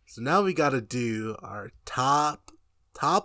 So now we got to do our top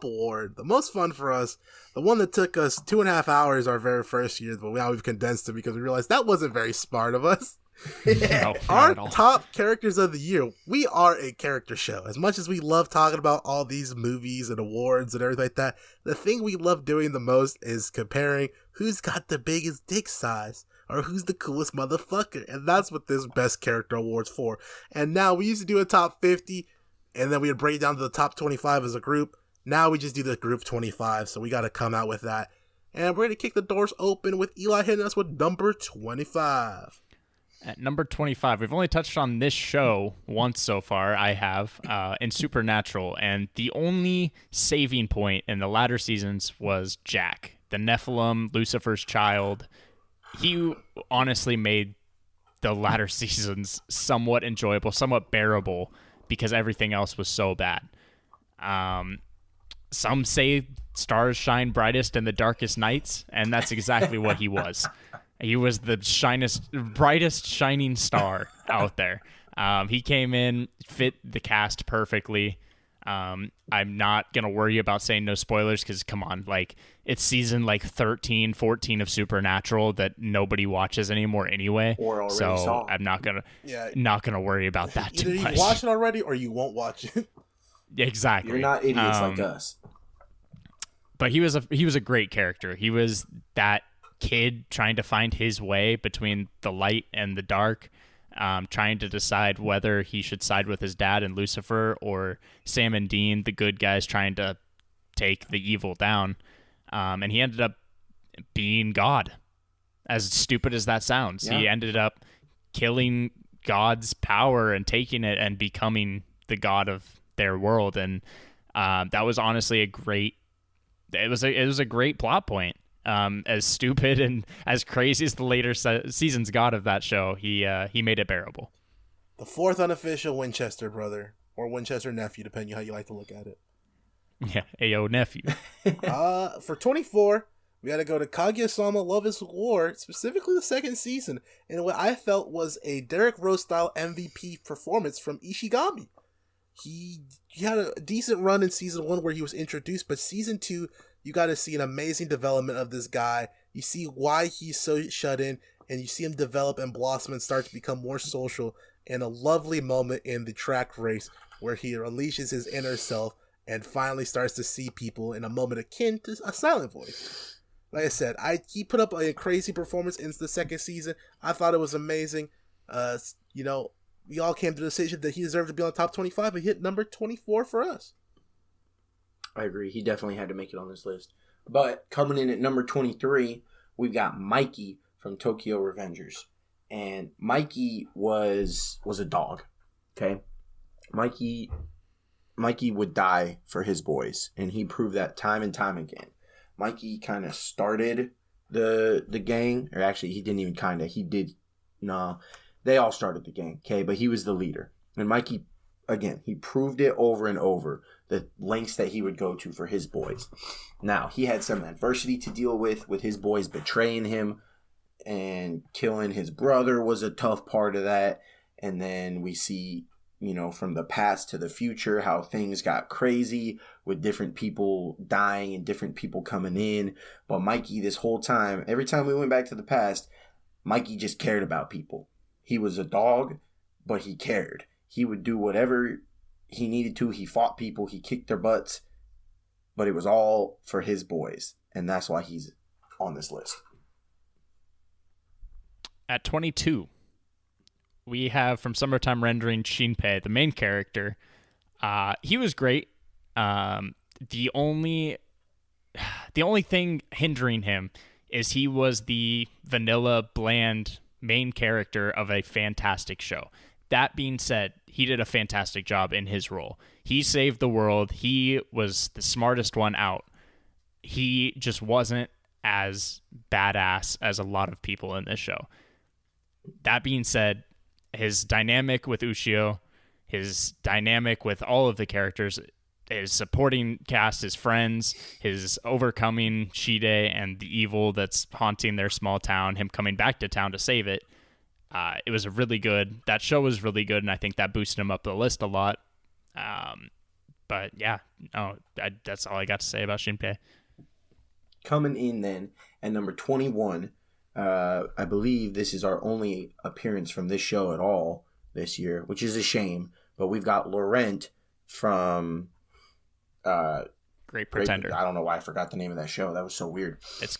award, the most fun for us, the one that took us 2.5 hours our very first year, but now we've condensed it because we realized that wasn't very smart of us. No, our top characters of the year. We are a character show. As much as we love talking about all these movies and awards and everything like that, the thing we love doing the most is comparing who's got the biggest dick size or who's the coolest motherfucker. And that's what this best character award's for. And now we used to do a top 50 and then we would break it down to the top 25 as a group. Now we just do the group 25, so we got to come out with that. And we're going to kick the doors open with Eli hitting us with number 25. At number 25, we've only touched on this show once so far, I have, in Supernatural, and the only saving point in the latter seasons was Jack, the Nephilim, Lucifer's child. He honestly made the latter seasons somewhat enjoyable, somewhat bearable, because everything else was so bad. Some say stars shine brightest in the darkest nights, and that's exactly what he was. He was the brightest shining star out there. He came in, fit the cast perfectly. I'm not going to worry about saying no spoilers because, come on, like it's season 13, 14 of Supernatural that nobody watches anymore anyway. Or already so saw. I'm not going to worry about that too much. Either you watch it already or you won't watch it. Exactly. You're not idiots like us. But he was a great character. He was that kid trying to find his way between the light and the dark, trying to decide whether he should side with his dad and Lucifer or Sam and Dean, the good guys trying to take the evil down. And he ended up being God. As stupid as that sounds, He ended up killing God's power and taking it and becoming the god of their world. And that was honestly it was a great plot point. As stupid and as crazy as the later seasons got of that show, he made it bearable. The fourth unofficial Winchester brother, or Winchester nephew, depending on how you like to look at it. Yeah, Ayo nephew. For 24, we got to go to Kaguya-sama Love is War, specifically the second season, and what I felt was a Derrick Rose style MVP performance from Ishigami. He had a decent run in season 1 where he was introduced, but season 2, you got to see an amazing development of this guy. You see why he's so shut in, and you see him develop and blossom and start to become more social, and a lovely moment in the track race where he unleashes his inner self and finally starts to see people in a moment akin to a silent voice. Like I said, he put up a crazy performance in the second season. I thought it was amazing. We all came to the decision that he deserved to be on the top 25, but he hit number 24 for us. I agree. He definitely had to make it on this list. But coming in at number 23, we've got Mikey from Tokyo Revengers. And Mikey was a dog. Okay? Mikey would die for his boys, and he proved that time and time again. Mikey kind of started the gang, or actually he didn't even kind of. He did. No, they all started the gang. Okay, but he was the leader. And Mikey, again, he proved it over and over, the lengths that he would go to for his boys. Now, he had some adversity to deal with his boys betraying him, and killing his brother was a tough part of that. And then we see, from the past to the future, how things got crazy with different people dying and different people coming in. But Mikey, this whole time, every time we went back to the past, Mikey just cared about people. He was a dog, but he cared. He would do whatever he needed to. He fought people. He kicked their butts. But it was all for his boys. And that's why he's on this list. At 22, we have from Summertime Rendering Shinpei, the main character. He was great. The only thing hindering him is he was the vanilla, bland main character of a fantastic show. That being said, he did a fantastic job in his role. He saved the world. He was the smartest one out. He just wasn't as badass as a lot of people in this show. That being said, his dynamic with Ushio, his dynamic with all of the characters, his supporting cast, his friends, his overcoming Shide and the evil that's haunting their small town, him coming back to town to save it. It was that show was really good, and I think that boosted him up the list a lot. But yeah, no, that's all I got to say about Shinpei. Coming in then at number 21, I believe this is our only appearance from this show at all this year, which is a shame. But we've got Laurent from Great Pretender. I don't know why I forgot the name of that show. That was so weird. It's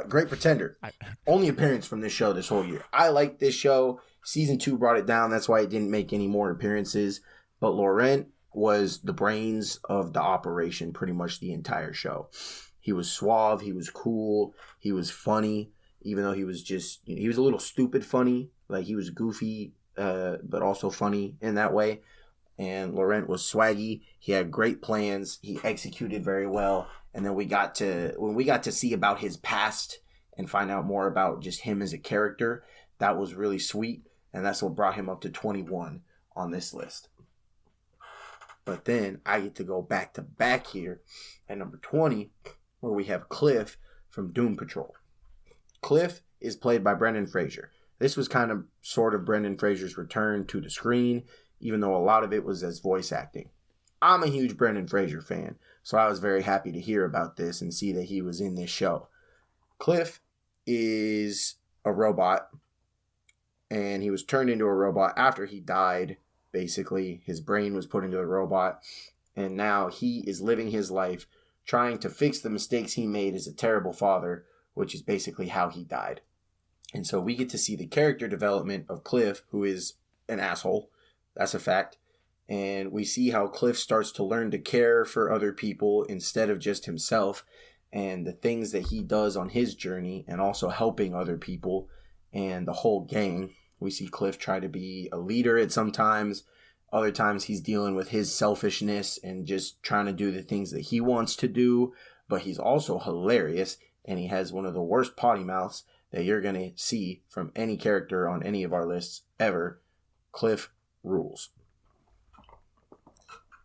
Great Pretender. Only appearance from this show this whole year. I like this show. Season 2 brought it down. That's why it didn't make any more appearances. But Laurent was the brains of the operation pretty much the entire show. He was suave. He was cool. He was funny, even though he was just, he was a little stupid funny. Like, he was goofy, but also funny in that way. And Laurent was swaggy. He had great plans. He executed very well. And then when we got to see about his past and find out more about just him as a character, that was really sweet. And that's what brought him up to 21 on this list. But then I get to go back to back here at number 20, where we have Cliff from Doom Patrol. Cliff is played by Brendan Fraser. This was kind of sort of Brendan Fraser's return to the screen, even though a lot of it was as voice acting. I'm a huge Brendan Fraser fan, so I was very happy to hear about this and see that he was in this show. Cliff is a robot, and he was turned into a robot after he died. Basically, his brain was put into a robot, and now he is living his life trying to fix the mistakes he made as a terrible father, which is basically how he died. And so we get to see the character development of Cliff, who is an asshole. That's a fact. And we see how Cliff starts to learn to care for other people instead of just himself, and the things that he does on his journey, and also helping other people and the whole gang. We see Cliff try to be a leader at some times. Other times he's dealing with his selfishness and just trying to do the things that he wants to do. But he's also hilarious, and he has one of the worst potty mouths that you're going to see from any character on any of our lists ever. Cliff rules.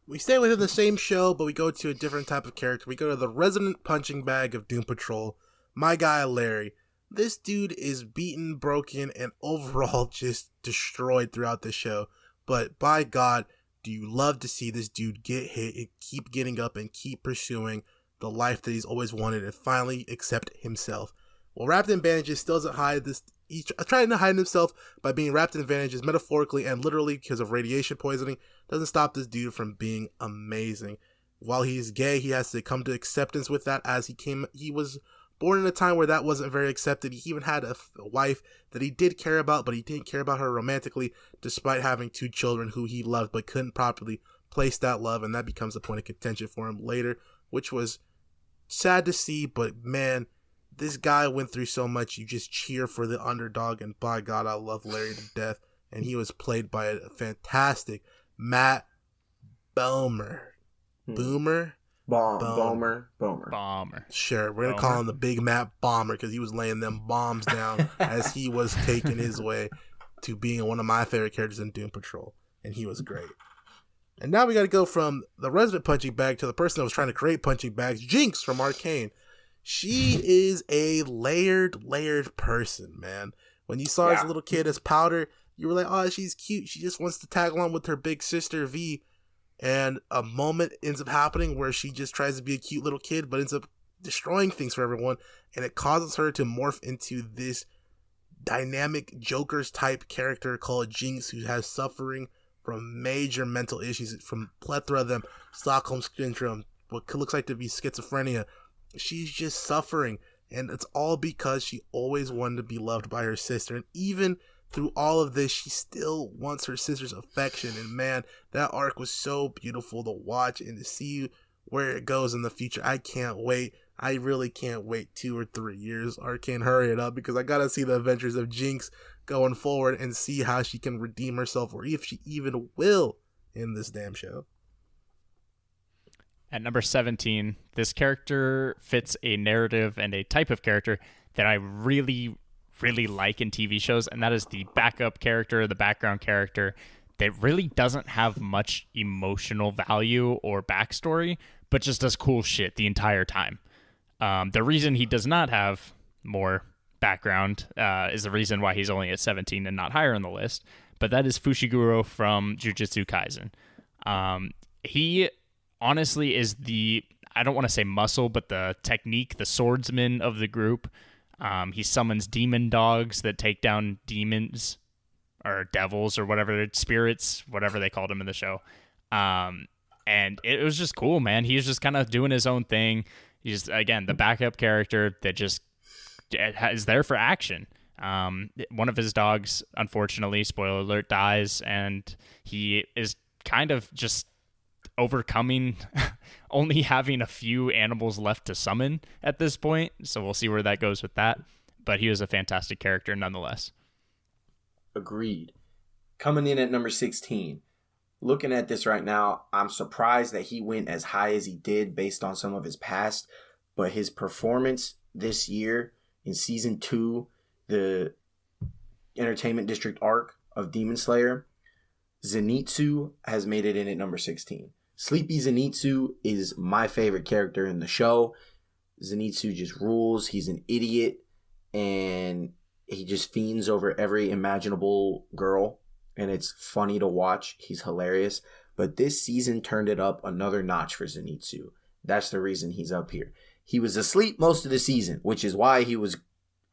We stay within the same show, but we go to a different type of character. We go to the resident punching bag of Doom Patrol, my guy Larry. This dude is beaten, broken, and overall just destroyed throughout the show. But by God, do you love to see this dude get hit and keep getting up and keep pursuing the life that he's always wanted and finally accept himself. Well, wrapped in bandages still doesn't hide this. He's trying to hide himself by being wrapped in bandages metaphorically and literally because of radiation poisoning. Doesn't stop this dude from being amazing. While he's gay, he has to come to acceptance with that as he was born in a time where that wasn't very accepted. He even had a wife that he did care about, but he didn't care about her romantically, despite having 2 children who he loved but couldn't properly place that love, and that becomes a point of contention for him later, which was sad to see. But man, this guy went through so much. You just cheer for the underdog, and by God, I love Larry to death. And he was played by a fantastic Matt Bomer. Boomer? Bomber. Sure, we're going to call him the Big Matt Bomber because he was laying them bombs down as he was taking his way to being one of my favorite characters in Doom Patrol. And he was great. And now we got to go from the resident punching bag to the person that was trying to create punching bags, Jinx from Arcane. She is a layered person, man. When you saw her as a little kid as Powder, you were like, oh, she's cute. She just wants to tag along with her big sister, V. And a moment ends up happening where she just tries to be a cute little kid, but ends up destroying things for everyone. And it causes her to morph into this dynamic Joker's type character called Jinx, who has suffering from major mental issues, from plethora of them, Stockholm Syndrome, what looks like to be schizophrenia. She's just suffering. And it's all because she always wanted to be loved by her sister. And even through all of this, she still wants her sister's affection. And man, that arc was so beautiful to watch and to see where it goes in the future. I can't wait. I really can't wait 2 or 3 years. Arcane, hurry it up, because I gotta see the adventures of Jinx going forward and see how she can redeem herself, or if she even will in this damn show. At number 17, this character fits a narrative and a type of character that I really like in TV shows, and that is the backup character, the background character that really doesn't have much emotional value or backstory, but just does cool shit the entire time. The reason he does not have more background is the reason why he's only at 17 and not higher on the list, but that is Fushiguro from Jujutsu Kaisen. He honestly is I don't want to say muscle, but the technique, the swordsman of the group. He summons demon dogs that take down demons or devils or whatever, spirits, whatever they called him in the show. And it was just cool, man. He's just kind of doing his own thing. He's, again, the backup character that just is there for action. One of his dogs, unfortunately, spoiler alert, dies, and he is kind of just overcoming only having a few animals left to summon at this point. So we'll see where that goes with that. But he was a fantastic character nonetheless. Agreed. Coming in at number 16. Looking at this right now, I'm surprised that he went as high as he did based on some of his past. But his performance this year in Season 2, the Entertainment District arc of Demon Slayer, Zenitsu has made it in at number 16. Sleepy Zenitsu is my favorite character in the show. Zenitsu just rules. He's an idiot, and he just fiends over every imaginable girl, and it's funny to watch. He's hilarious. But this season turned it up another notch for Zenitsu. That's the reason he's up here. He was asleep most of the season, which is why he was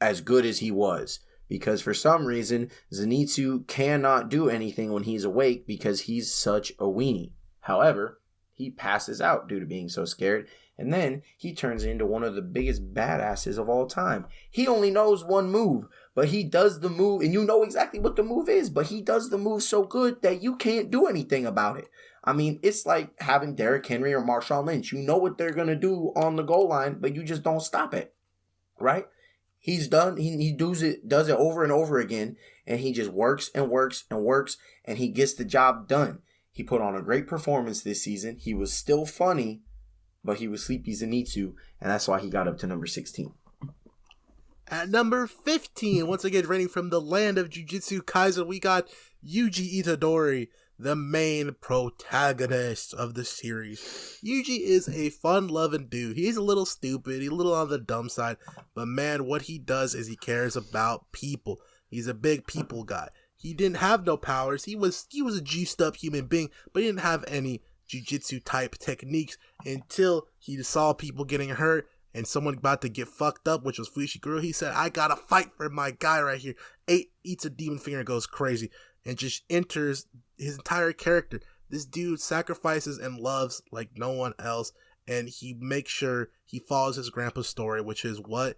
as good as he was. Because for some reason, Zenitsu cannot do anything when he's awake because he's such a weenie. However, he passes out due to being so scared, and then he turns into one of the biggest badasses of all time. He only knows one move, but he does the move, and you know exactly what the move is, but he does the move so good that you can't do anything about it. I mean, it's like having Derrick Henry or Marshawn Lynch. You know what they're going to do on the goal line, but you just don't stop it, right? He's done. He does it over and over again, and he just works and works and works, and he gets the job done. He put on a great performance this season. He was still funny, but he was Sleepy Zenitsu, and that's why he got up to number 16. At number 15, once again, reigning from the land of Jujutsu Kaisen, we got Yuuji Itadori, the main protagonist of the series. Yuuji is a fun-loving dude. He's a little stupid. He's a little on the dumb side. But man, what he does is he cares about people. He's a big people guy. He didn't have no powers. He was a juiced up human being, but he didn't have any jujitsu type techniques until he saw people getting hurt and someone about to get fucked up, which was Fushiguro. He said, I gotta fight for my guy right here. Eats a demon finger and goes crazy and just enters his entire character. This dude sacrifices and loves like no one else, and he makes sure he follows his grandpa's story, which is what?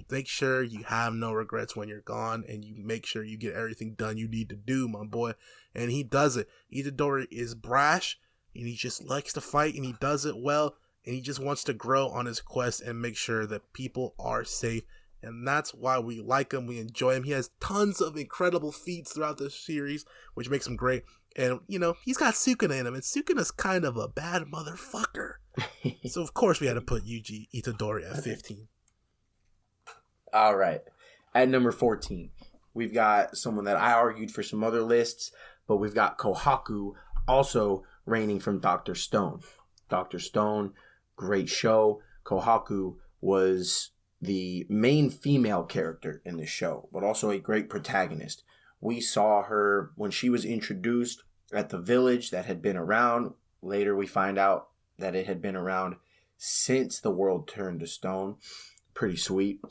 Make sure you have no regrets when you're gone, and you make sure you get everything done you need to do, my boy. And he does it. Itadori is brash, and he just likes to fight, and he does it well, and he just wants to grow on his quest and make sure that people are safe. And that's why we like him, we enjoy him. He has tons of incredible feats throughout the series, which makes him great. And, you know, he's got Sukuna in him, and Sukuna's kind of a bad motherfucker. So, of course, we had to put Yuuji Itadori at 15. All right. At number 14, we've got someone that I argued for some other lists, but we've got Kohaku also reigning from Dr. Stone. Dr. Stone, great show. Kohaku was the main female character in the show, but also a great protagonist. We saw her when she was introduced at the village that had been around. Later we find out that it had been around since the world turned to stone. Pretty sweet.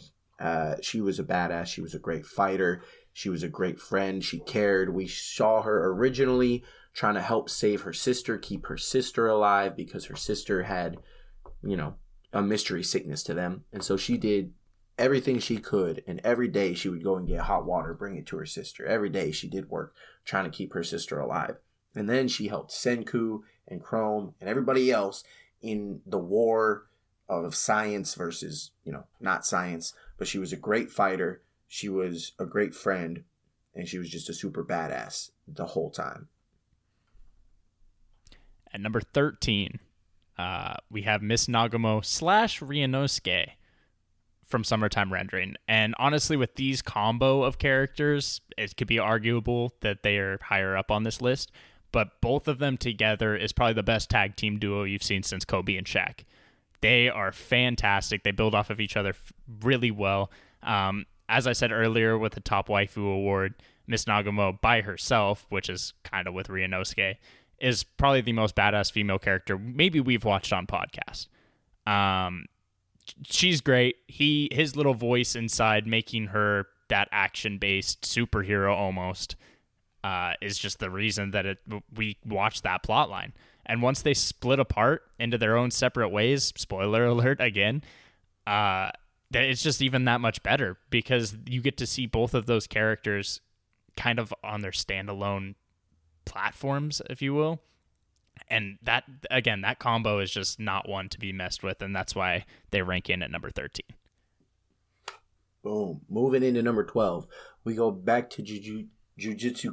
She was a badass. She was a great fighter. She was a great friend. She cared. We saw her originally trying to help save her sister, keep her sister alive because her sister had, you know, a mystery sickness to them. And so she did everything she could. And every day she would go and get hot water, bring it to her sister. Every day she did work trying to keep her sister alive. And then she helped Senku and Chrome and everybody else in the war of science versus, you know, not science. But she was a great fighter. She was a great friend. And she was just a super badass the whole time. At number 13, we have Miss Nagumo / Inosuke from Summertime Rendering. And honestly, with these combo of characters, it could be arguable that they are higher up on this list. But both of them together is probably the best tag team duo you've seen since Kobe and Shaq. They are fantastic. They build off of each other really well. As I said earlier with the Top Waifu Award, Miss Nagumo by herself, which is kind of with Inosuke, is probably the most badass female character maybe we've watched on podcast. She's great. His little voice inside making her that action-based superhero almost is just the reason that we watched that plot line. And once they split apart into their own separate ways, spoiler alert again, it's just even that much better because you get to see both of those characters kind of on their standalone platforms, if you will. And that, again, that combo is just not one to be messed with, and that's why they rank in at number 13. Boom. Moving into number 12, we go back to Jujutsu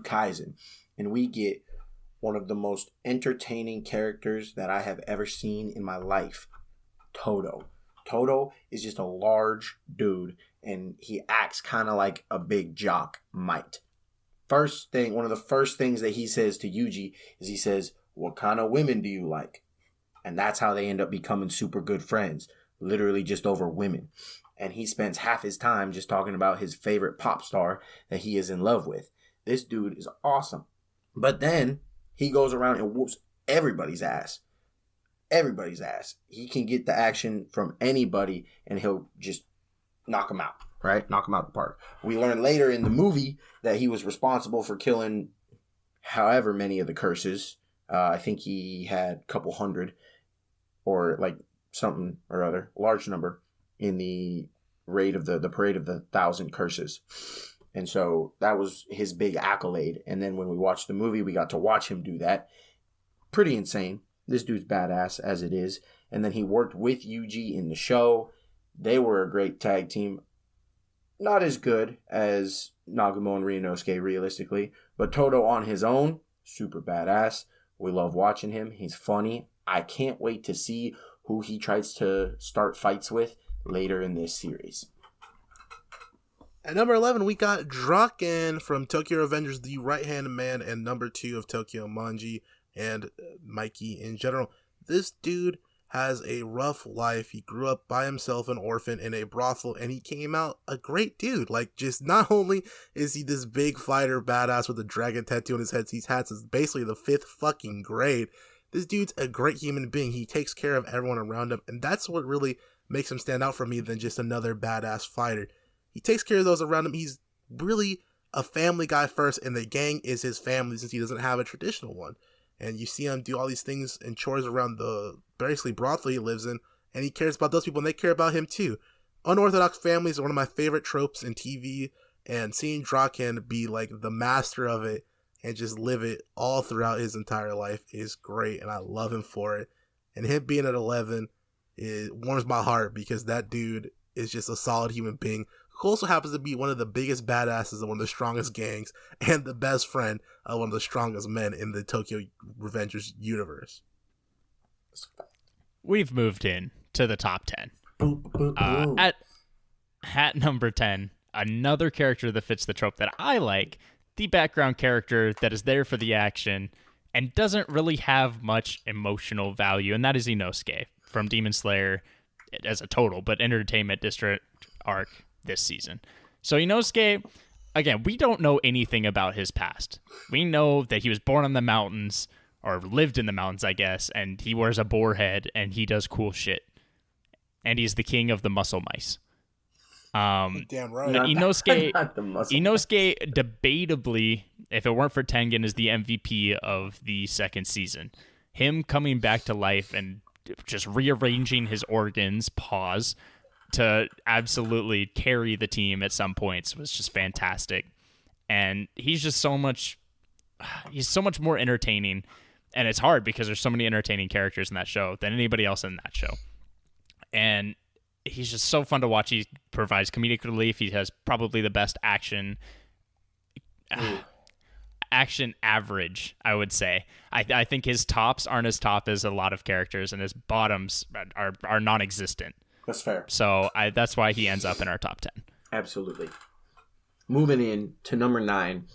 Kaisen, and we get one of the most entertaining characters that I have ever seen in my life, Todo. Todo is just a large dude, and he acts kind of like a big jock might. One of the first things that he says to Yuuji is he says, "What kind of women do you like?" And that's how they end up becoming super good friends, literally just over women. And he spends half his time just talking about his favorite pop star that he is in love with. This dude is awesome. But then he goes around and whoops everybody's ass. Everybody's ass. He can get the action from anybody and he'll just knock him out, right? Knock him out the park. We learn later in the movie that he was responsible for killing however many of the curses. I think he had a couple hundred or like something or other, large number in the raid of the parade of the 1,000 curses. And so that was his big accolade. And then when we watched the movie, we got to watch him do that. Pretty insane. This dude's badass as it is. And then he worked with Yuuji in the show. They were a great tag team. Not as good as Nagumo and Inosuke, realistically. But Todo on his own, super badass. We love watching him. He's funny. I can't wait to see who he tries to start fights with later in this series. At number 11, we got Draken from Tokyo Revengers, the right-hand man, and number 2 of Tokyo Manji and Mikey in general. This dude has a rough life. He grew up by himself, an orphan, in a brothel, and he came out a great dude. Like, just not only is he this big fighter badass with a dragon tattoo on his head he's had since basically the 5th fucking grade, this dude's a great human being. He takes care of everyone around him, and that's what really makes him stand out for me than just another badass fighter. He takes care of those around him. He's really a family guy first, and the gang is his family since he doesn't have a traditional one. And you see him do all these things and chores around the basically brothel he lives in, and he cares about those people, and they care about him too. Unorthodox families are one of my favorite tropes in TV, and seeing Draken be like the master of it and just live it all throughout his entire life is great, and I love him for it. And him being at 11, it warms my heart because that dude is just a solid human being who also happens to be one of the biggest badasses of one of the strongest gangs and the best friend of one of the strongest men in the Tokyo Revengers universe. We've moved in to the top 10. At number 10, another character that fits the trope that I like, the background character that is there for the action and doesn't really have much emotional value, and that is Inosuke from Demon Slayer as a total, but Entertainment District arc this season. So Inosuke, again, we don't know anything about his past. We know that he was born in the mountains, or lived in the mountains, I guess, and he wears a boar head, and he does cool shit. And he's the king of the muscle mice. Damn right. Inosuke, Not the muscle. Inosuke, debatably, if it weren't for Tengen, is the MVP of the second season. Him coming back to life and just rearranging his organs, to absolutely carry the team at some points was just fantastic. And he's just so much more entertaining. And it's hard because there's so many entertaining characters in that show than anybody else in that show. And he's just so fun to watch. He provides comedic relief. He has probably the best action average, I would say. I think his tops aren't as top as a lot of characters, and his bottoms are non-existent. That's fair. So that's why he ends up in our top 10. Absolutely. Moving in to number 9,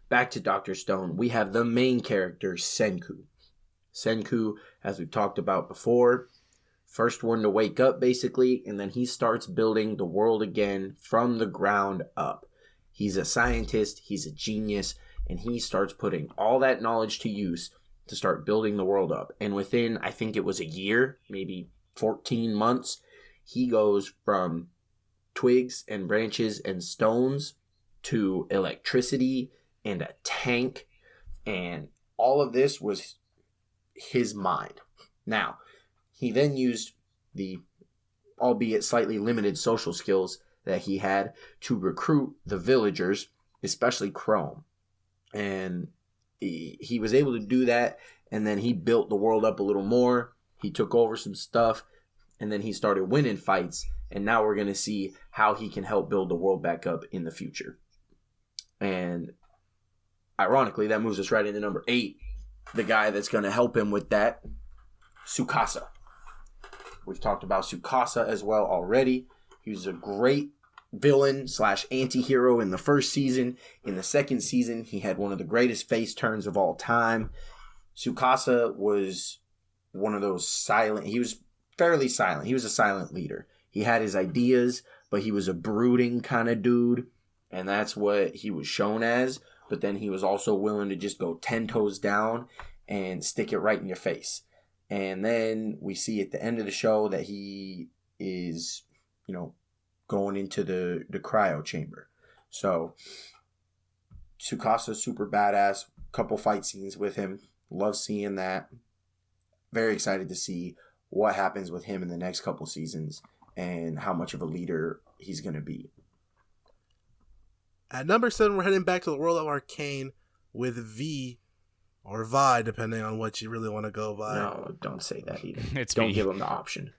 back to Dr. Stone, we have the main character, Senku. Senku, as we've talked about before, first one to wake up, basically, and then he starts building the world again from the ground up. He's a scientist, he's a genius, and he starts putting all that knowledge to use to start building the world up. And within, I think it was a year, maybe 14 months, he goes from twigs and branches and stones to electricity and a tank. And all of this was his mind. Now, he then used the, albeit slightly limited social skills that he had to recruit the villagers, especially Chrome. And he was able to do that, and then he built the world up a little more. He took over some stuff, and then he started winning fights, and now we're going to see how he can help build the world back up in the future. And ironically, that moves us right into number 8, the guy that's going to help him with that, Tsukasa. We've talked about Tsukasa as well already. He was a great villain / anti-hero in the first season. In the second season, he had one of the greatest face turns of all time. Tsukasa was one of those silent, he was fairly silent. He was a silent leader. He had his ideas, but he was a brooding kind of dude, and that's what he was shown as. But then he was also willing to just go 10 toes down and stick it right in your face. And then we see at the end of the show that he is, going into the cryo chamber. So Tsukasa, super badass. Couple fight scenes with him. Love seeing that. Very excited to see what happens with him in the next couple seasons and how much of a leader he's going to be. At number 7, we're heading back to the world of Arcane with V, or Vi, depending on what you really want to go by. No, don't say that either. It's don't V. give him the option.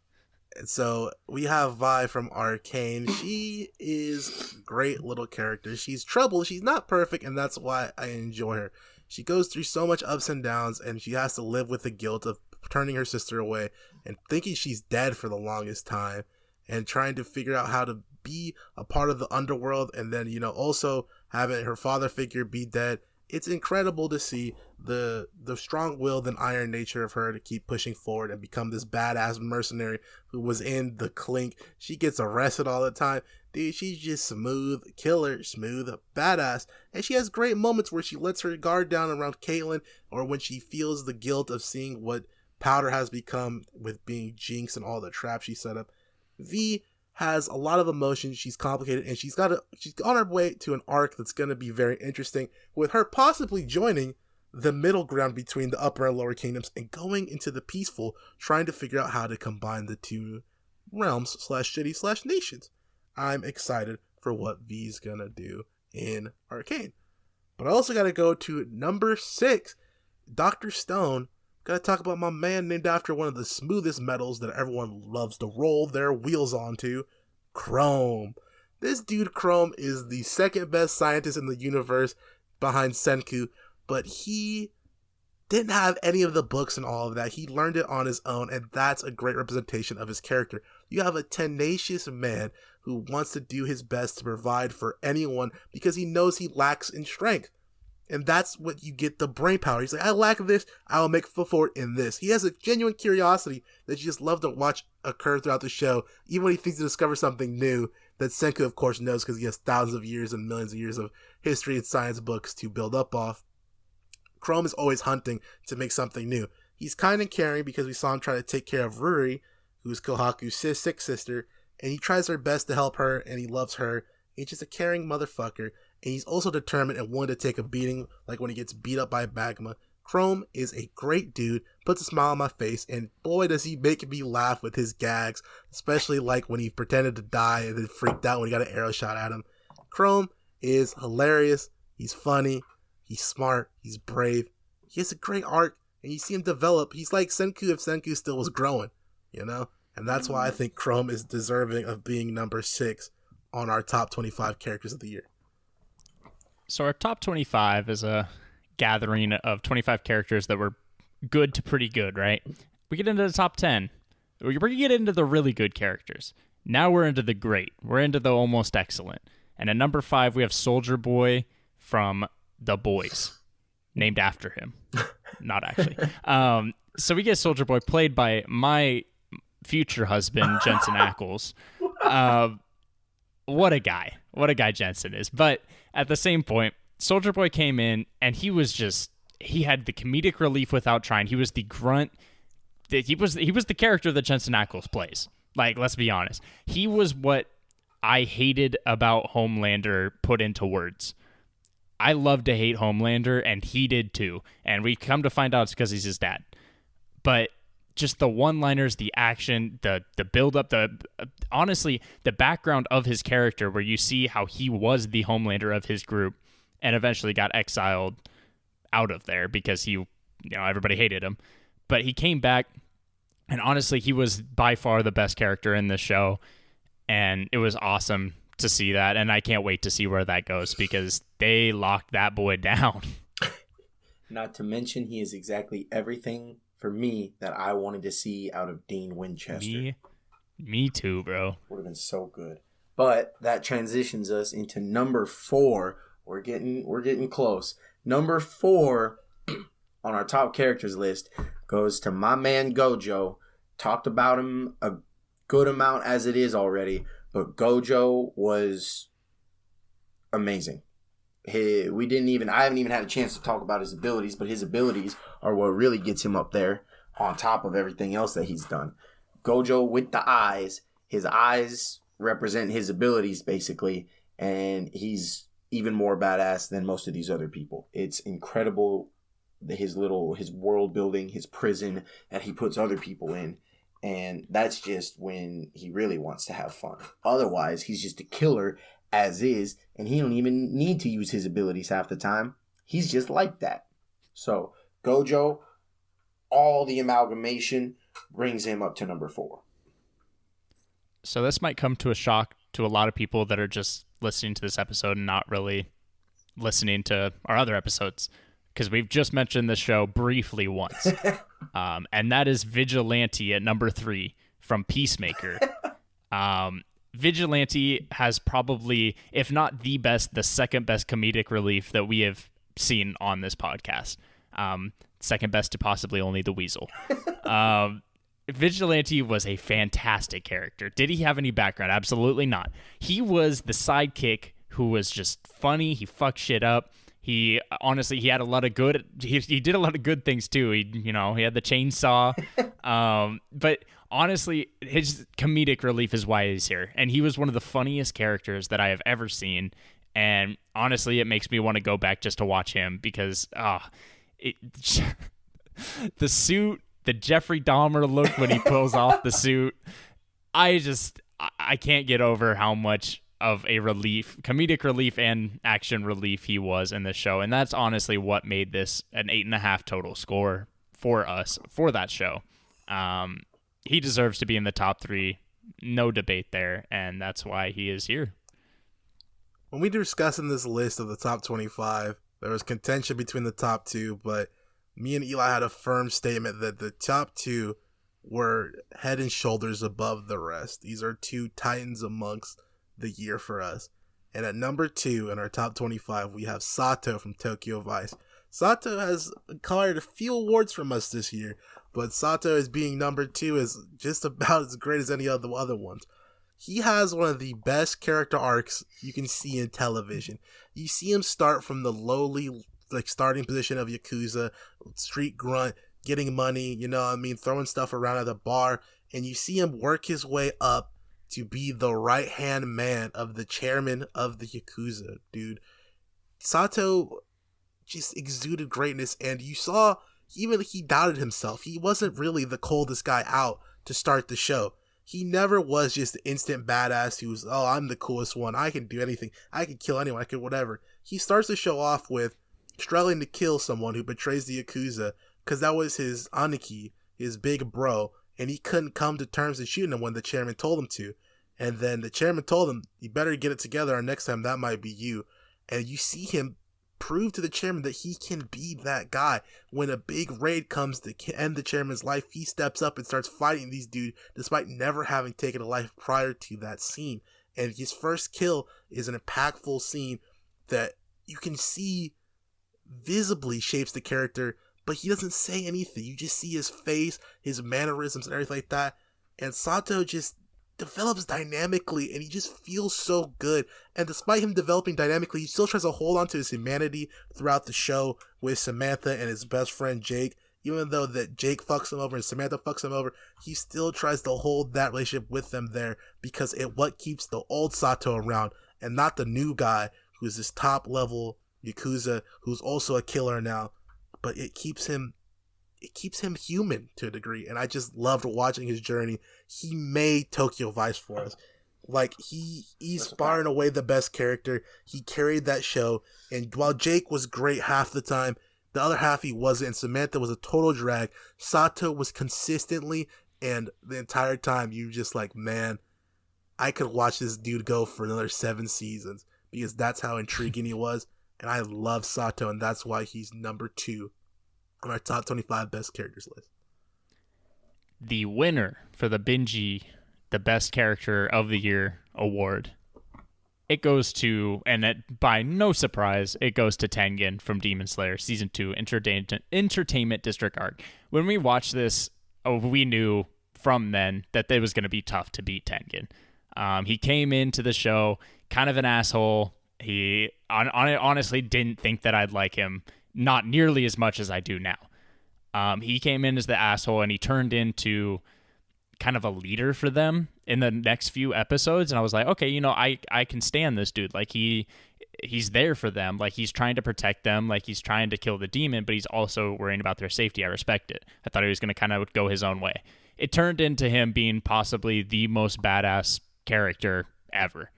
So we have Vi from Arcane. She is a great little character. She's troubled. She's not perfect, and that's why I enjoy her. She goes through so much ups and downs, and she has to live with the guilt of turning her sister away and thinking she's dead for the longest time and trying to figure out how to be a part of the underworld, and then, also having her father figure be dead. It's incredible to see the strong-willed and iron nature of her to keep pushing forward and become this badass mercenary who was in the clink. She gets arrested all the time. Dude, she's just smooth, killer, smooth, badass. And she has great moments where she lets her guard down around Caitlyn, or when she feels the guilt of seeing what Powder has become with being Jinx and all the traps she set up. V has a lot of emotion. She's complicated, and she's on her way to an arc that's going to be very interesting, with her possibly joining the middle ground between the upper and lower kingdoms and going into the peaceful, trying to figure out how to combine the two realms /cities /nations. I'm excited for what V's going to do in Arcane. But I also got to go to number 6, Dr. Stone. Got to talk about my man named after one of the smoothest metals that everyone loves to roll their wheels onto, Chrome. This dude Chrome is the second best scientist in the universe behind Senku, but he didn't have any of the books and all of that. He learned it on his own, and that's a great representation of his character. You have a tenacious man who wants to do his best to provide for anyone because he knows he lacks in strength. And that's what you get, the brain power. He's like, I lack this, I'll make for it in this. He has a genuine curiosity that you just love to watch occur throughout the show, even when he thinks to discover something new that Senku, of course, knows because he has thousands of years and millions of years of history and science books to build up off. Chrome is always hunting to make something new. He's kind of caring because we saw him try to take care of Ruri, who's Kohaku's sick sister, and he tries her best to help her, and he loves her. He's just a caring motherfucker. And he's also determined and willing to take a beating, like when he gets beat up by Magma. Chrome is a great dude, puts a smile on my face, and boy does he make me laugh with his gags, especially like when he pretended to die and then freaked out when he got an arrow shot at him. Chrome is hilarious, he's funny, he's smart, he's brave, he has a great arc, and you see him develop. He's like Senku if Senku still was growing, And that's why I think Chrome is deserving of being number 6 on our top 25 characters of the year. So our top 25 is a gathering of 25 characters that were good to pretty good, right? We get into the top 10. We're going to get into the really good characters. Now we're into the great. We're into the almost excellent. And at number 5, we have Soldier Boy from The Boys, named after him. Not actually. So we get Soldier Boy, played by my future husband, Jensen Ackles. What a guy. What a guy Jensen is. But at the same point, Soldier Boy came in, and he was just he had the comedic relief without trying. He was the grunt. He was the character that Jensen Ackles plays. Like, let's be honest. He was what I hated about Homelander put into words. I love to hate Homelander, and he did too. And we come to find out it's because he's his dad. But just the one-liners, the action, the build-up, honestly, the background of his character, where you see how he was the Homelander of his group and eventually got exiled out of there because everybody hated him. But he came back, and honestly, he was by far the best character in this show, and it was awesome to see that, and I can't wait to see where that goes because they locked that boy down. Not to mention, he is exactly everything for me that I wanted to see out of Dean Winchester. Me too, bro. Would have been so good. But that transitions us into number 4. We're getting close. Number 4 on our top characters list goes to my man Gojo. Talked about him a good amount as it is already, but Gojo was amazing. I haven't even had a chance to talk about his abilities, but his abilities are what really gets him up there on top of everything else that he's done. Gojo with the eyes, his eyes represent his abilities basically, and he's even more badass than most of these other people. It's incredible, his world building, his prison that he puts other people in, and that's just when he really wants to have fun. Otherwise, he's just a killer as is, and he don't even need to use his abilities half the time. He's just like that. So Gojo, all the amalgamation brings him up to number 4. So this might come to a shock to a lot of people that are just listening to this episode and not really listening to our other episodes, because we've just mentioned this show briefly once. And that is Vigilante at number 3 from Peacemaker. Vigilante has probably, if not the best, the second best comedic relief that we have seen on this podcast. Second best to possibly only the Weasel. Vigilante was a fantastic character. Did he have any background? Absolutely not. He was the sidekick who was just funny. He fucked shit up. He had a lot of good. He did a lot of good things too. He had the chainsaw. But honestly, his comedic relief is why he's here, and he was one of the funniest characters that I have ever seen. And honestly, it makes me want to go back just to watch him because the suit, the Jeffrey Dahmer look when he pulls off the suit, I can't get over how much of a comedic relief and action relief he was in this show. And that's honestly what made this an 8.5 total score for us for that show. He deserves to be in the top 3, no debate there, and that's why he is here. When we were discussing this list of the top 25, there was contention between the top 2, but me and Eli had a firm statement that the top 2 were head and shoulders above the rest. These are 2 titans amongst the year for us. And at number 2 in our top 25, we have Sato from Tokyo Vice. Sato has acquired a few awards from us this year, but Sato as being number 2 is just about as great as any of the other ones. He has one of the best character arcs you can see in television. You see him start from the lowly starting position of Yakuza, street grunt, getting money, throwing stuff around at the bar, and you see him work his way up to be the right-hand man of the chairman of the Yakuza, dude. Sato just exuded greatness, and you saw even he doubted himself. He wasn't really the coldest guy out to start the show. He never was just the instant badass who was, I'm the coolest one. I can do anything. I can kill anyone. I can whatever. He starts the show off with struggling to kill someone who betrays the Yakuza because that was his Aniki, his big bro, and he couldn't come to terms with shooting him when the chairman told him to. And then the chairman told him, you better get it together, or next time that might be you. And you see him prove to the chairman that he can be that guy. When a big raid comes to end the chairman's life, he steps up and starts fighting these dudes despite never having taken a life prior to that scene. And his first kill is an impactful scene that you can see visibly shapes the character, but he doesn't say anything. You just see his face, his mannerisms, and everything like that. And Sato just develops dynamically, and he just feels so good. And despite him developing dynamically, he still tries to hold on to his humanity throughout the show with Samantha and his best friend Jake. Even though that Jake fucks him over and Samantha fucks him over, he still tries to hold that relationship with them there because it what keeps the old Sato around and not the new guy who's this top level Yakuza who's also a killer now. But it keeps him human to a degree, and I just loved watching his journey. He made Tokyo Vice for us. Like, he's far and away the best character. He carried that show, and while Jake was great half the time, the other half he wasn't, and Samantha was a total drag. Sato was consistently, and the entire time you just like, man, I could watch this dude go for another 7 seasons because that's how intriguing he was, and I love Sato, and that's why he's number 2 on our top 25 best characters list. The winner for the Binge, the Best Character of the Year award, it goes to, and by no surprise, it goes to Tengen from Demon Slayer Season 2 Entertainment District Arc. When we watched this, we knew from then that it was going to be tough to beat Tengen. He came into the show kind of an asshole. He honestly didn't think that I'd like him, not nearly as much as I do now. He came in as the asshole, and he turned into kind of a leader for them in the next few episodes, and I was like, okay, I can stand this dude. Like, he's there for them. Like, he's trying to protect them. Like, he's trying to kill the demon, but he's also worrying about their safety. I respect it. I thought he was going to kind of go his own way. It turned into him being possibly the most badass character ever.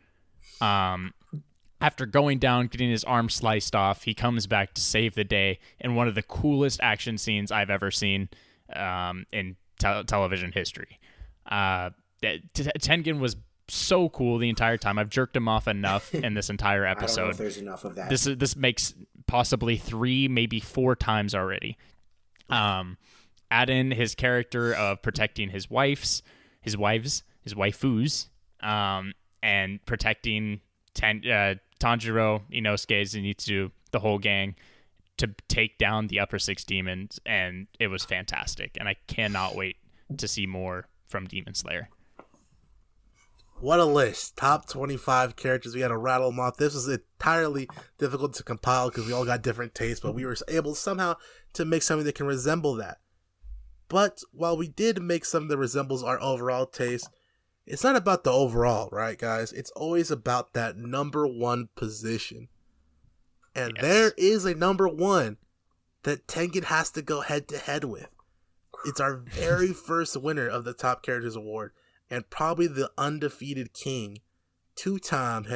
After going down, getting his arm sliced off, he comes back to save the day in one of the coolest action scenes I've ever seen in television history. Tengen was so cool the entire time. I've jerked him off enough in this entire episode. I don't know if there's enough of that. This makes possibly 3, maybe 4 times already. Add in his character of protecting his waifus, and protecting Tanjiro, Inosuke, Zenitsu, the whole gang, to take down the upper 6 demons, and it was fantastic. And I cannot wait to see more from Demon Slayer. What a list. Top 25 characters. We had to rattle them off. This was entirely difficult to compile because we all got different tastes, but we were able somehow to make something that can resemble that. But while we did make something that resembles our overall taste, it's not about the overall, right, guys? It's always about that number 1 position. And yes, there is a number 1 that Tengen has to go head-to-head with. It's our very first winner of the Top Characters Award, and probably the undefeated king, 2-time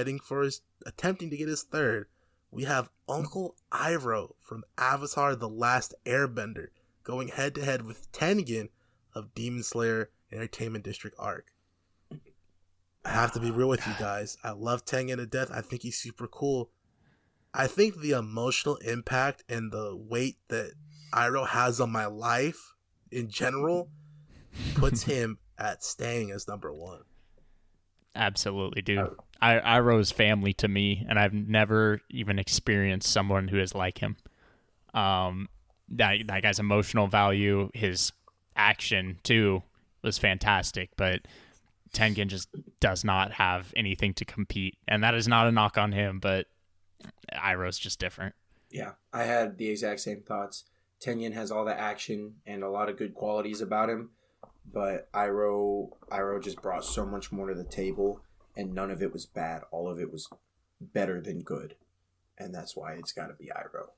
attempting to get his 3rd. We have Uncle Iroh from Avatar: The Last Airbender going head-to-head with Tengen of Demon Slayer Entertainment District Arc. I have to be real with you guys. I love Tengen to death. I think he's super cool. I think the emotional impact and the weight that Iroh has on my life in general puts him at staying as number 1. Absolutely, dude. Iroh's family to me, and I've never even experienced someone who is like him. That guy's emotional value, his action too, was fantastic, but Tengen just does not have anything to compete, and that is not a knock on him, but Iroh's just different. Yeah, I had the exact same thoughts. Tengen has all the action and a lot of good qualities about him, but Iroh just brought so much more to the table, and none of it was bad. All of it was better than good, and that's why it's got to be Iroh.